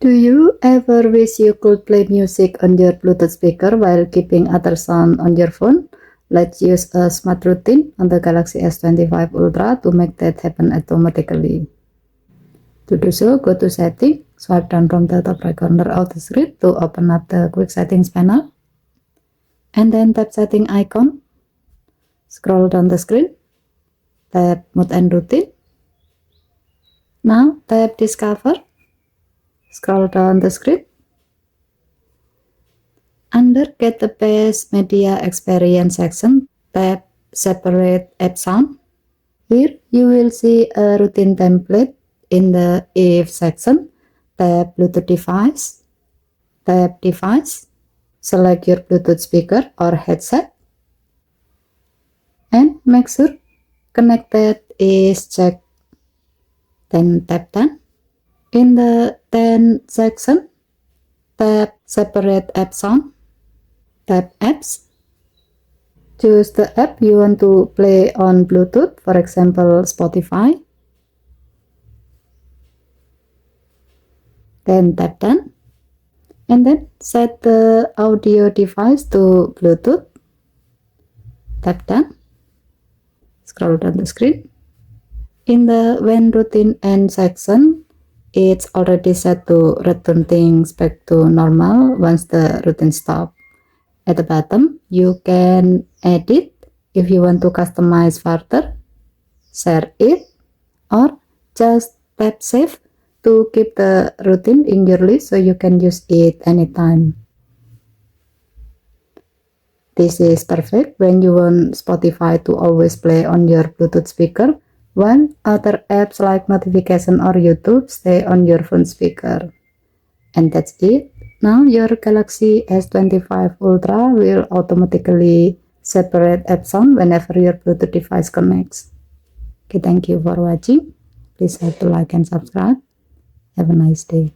Do you ever wish you could play music on your Bluetooth speaker while keeping other sound on your phone? Let's use a smart routine on the Galaxy S25 Ultra to make that happen automatically. To do so, go to Setting, swipe down from the top right corner of the screen to open up the Quick Settings panel, and then tap Setting icon. Scroll down the screen, tap Mode and Routine. Now tap Discover. Scroll down the screen. Under Get the Best Media Experience section, tap Separate App Sound. Here you will see a routine template. In the If section, tap Bluetooth device. Tap Device. Select your Bluetooth speaker or headset. And make sure Connected is checked. Then tap Done. In the Then section, tap Separate App Sound. Tap Apps. Choose the app you want to play on Bluetooth, for example, Spotify. Then tap Done. And then set the audio device to Bluetooth. Tap Done. Scroll down the screen. In the When Routine End section, it's already set to return things back to normal once the routine stops. At the bottom, you can edit if you want to customize further, share it, or just tap Save to keep the routine in your list so you can use it anytime. This is perfect when you want Spotify to always play on your Bluetooth speaker, while other apps like notification or YouTube stay on your phone speaker. And that's it. Now your Galaxy S25 Ultra will automatically separate app sound whenever your Bluetooth device connects. Okay, thank you for watching. Please hit the like and subscribe. Have a nice day.